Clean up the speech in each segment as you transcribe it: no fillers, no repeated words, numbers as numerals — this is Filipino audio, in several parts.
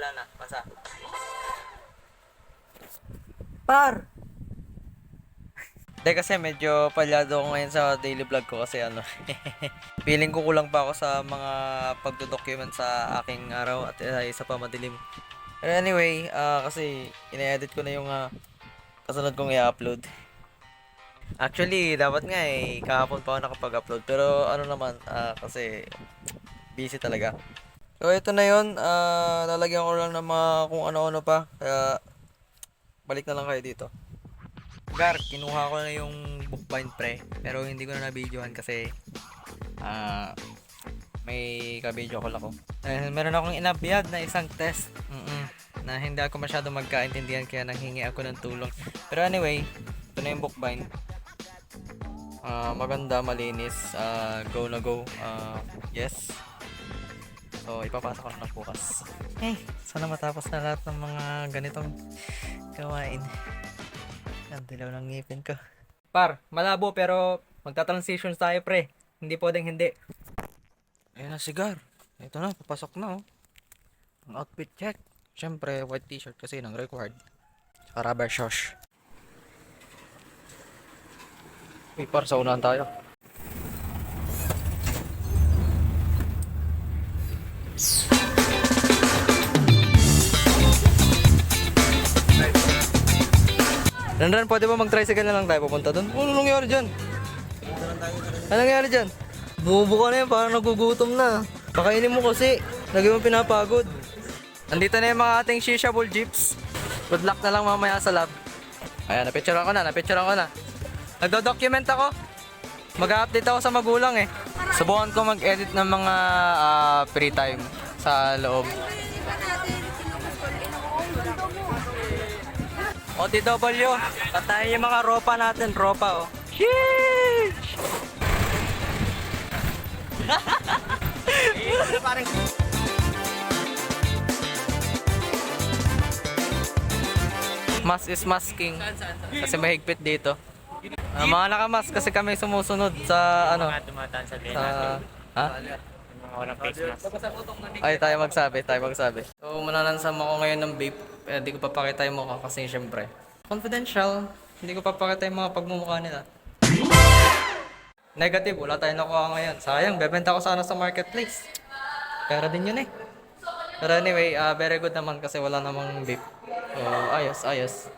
Bahala na. Basta. Par! Hindi kasi medyo palyado ako ngayon sa daily vlog ko kasi ano. Feeling ko kulang pa ako sa mga pagdodocument sa aking araw at isa pa madilim. Pero anyway, kasi ina-edit ko na yung kasunod kong i-upload. Actually, dapat nga kahapon pa ako nakapag-upload. Pero ano naman, kasi busy talaga. So, ito na yun. Lalagyan ko lang ng mga kung ano-ano pa. Kaya, balik na lang kayo dito. Gar, kinuha ko na yung bookbind pre. Pero hindi ko na na-videohan kasi may ka-video call ako. Meron akong inabiyad na isang test. Na hindi ako masyado magkaintindihan kaya nanghingi ako ng tulong. Pero anyway, ito na yung bookbind. Maganda, malinis. Go na go. Yes. So, ipapasok ko na bukas. Sana matapos na lahat ng mga ganitong gawain. Ang dilaw ng ngipin ko. Par, malabo pero magta-transitions tayo pre. Hindi pwedeng hindi. Ayan na sigar. Ito na, papasok na oh. Ang outfit check. Siyempre, white t-shirt kasi nang required. Saka rubber shoes. Uy par, sa unahan tayo. Ranran, pwede ba mag-tricycle na lang tayo papunta doon? Ano nangyari dyan? Ano nangyari dyan? Bubo ka na yun, parang nagugutom na. Pakainin mo kasi, lagi mo pinapagod. Nandito na yung mga ating shishable jeeps. Good luck na lang mamaya sa lab. Ayan, napicturean ko na. Nagdo-document ako. Mag-update ako sa magulang eh. Subukan ko mag-edit ng mga free time sa loob. OTW, patayin yung mga ropa natin, ropa oh. Sheesh! Mas is masking kasi mahigpit dito. Mga nakamas kasi kami sumusunod sa ano. Mga dumadaan sa lane Sa mga walang face mask. ay tayo magsabi. So mananansam ako ngayon ng vape. Hindi ko papakita yung mukha kasi syempre confidential. Hindi ko papakita yung mga pagmumukha nila. Negative, wala tayong nakuha ngayon. Sayang, bebenta ko sana sa marketplace. Pera din yun eh. Pero anyway, very good naman kasi wala namang vape. So, ayos.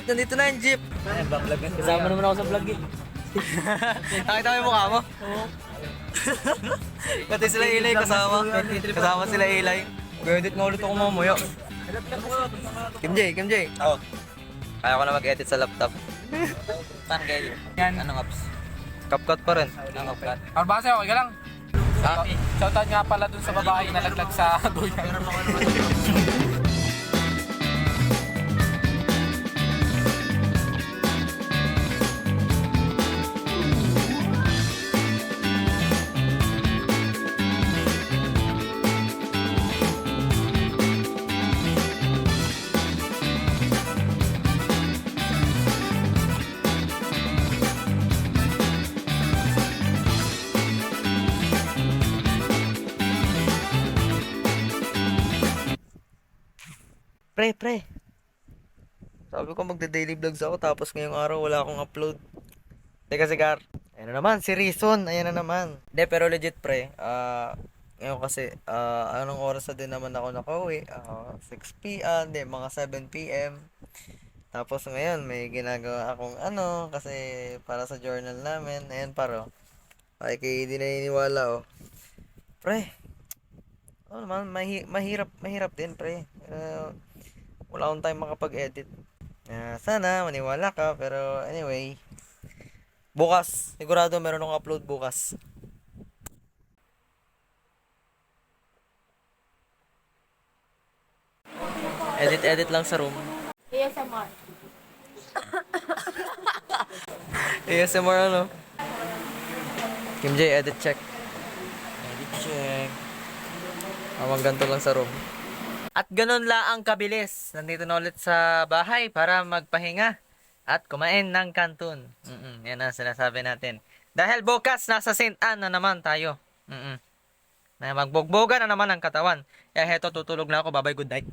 Nandito na yung jeep. Ay, backlag yan. Kasama naman ako sa vlog eh. Nakita mo yung mukha mo? Oo. Pati sila Ilay kasama. Kasama sila Ilay. Go-edit nga ulit ako mamaya. Kim J. Oo. Kaya ko na mag-edit sa laptop. Paano kayo? Yan. Anong apps? CapCut pa rin. Anong upload? Arbase, okay ka lang? Shoutout nga pala dun sa babae na nalaglag sa duyan. Pre. Sabi ko magda-daily vlogs ako tapos ngayong araw wala akong upload. Teka sigar. Ayan na naman, si Reason. Ayan na naman. Hindi, pero legit pre. Ngayon kasi, anong oras na din naman ako nakauwi? 6 p.m. Hindi, mga 7 p.m. Tapos ngayon, may ginagawa akong kasi para sa journal namin. Ayan paro. Ay, kayo hindi naniniwala oh. Pre. Naman, mahirap din pre. Wala akong time makapag-edit. Sana maniwala ka, pero anyway, bukas sigurado meron akong upload bukas. Edit lang sa room. ASMR. ASMR ano? Kim J, edit check. Edit check. Ganito lang sa room. At ganun lang ang kabilis. Nandito na ulit sa bahay para magpahinga at kumain ng kanton. Yan ang sinasabi natin. Dahil bukas nasa St. Anne na naman tayo. Na magbogboga na naman ang katawan. Kaya heto, tutulog na ako. Bye-bye, good night.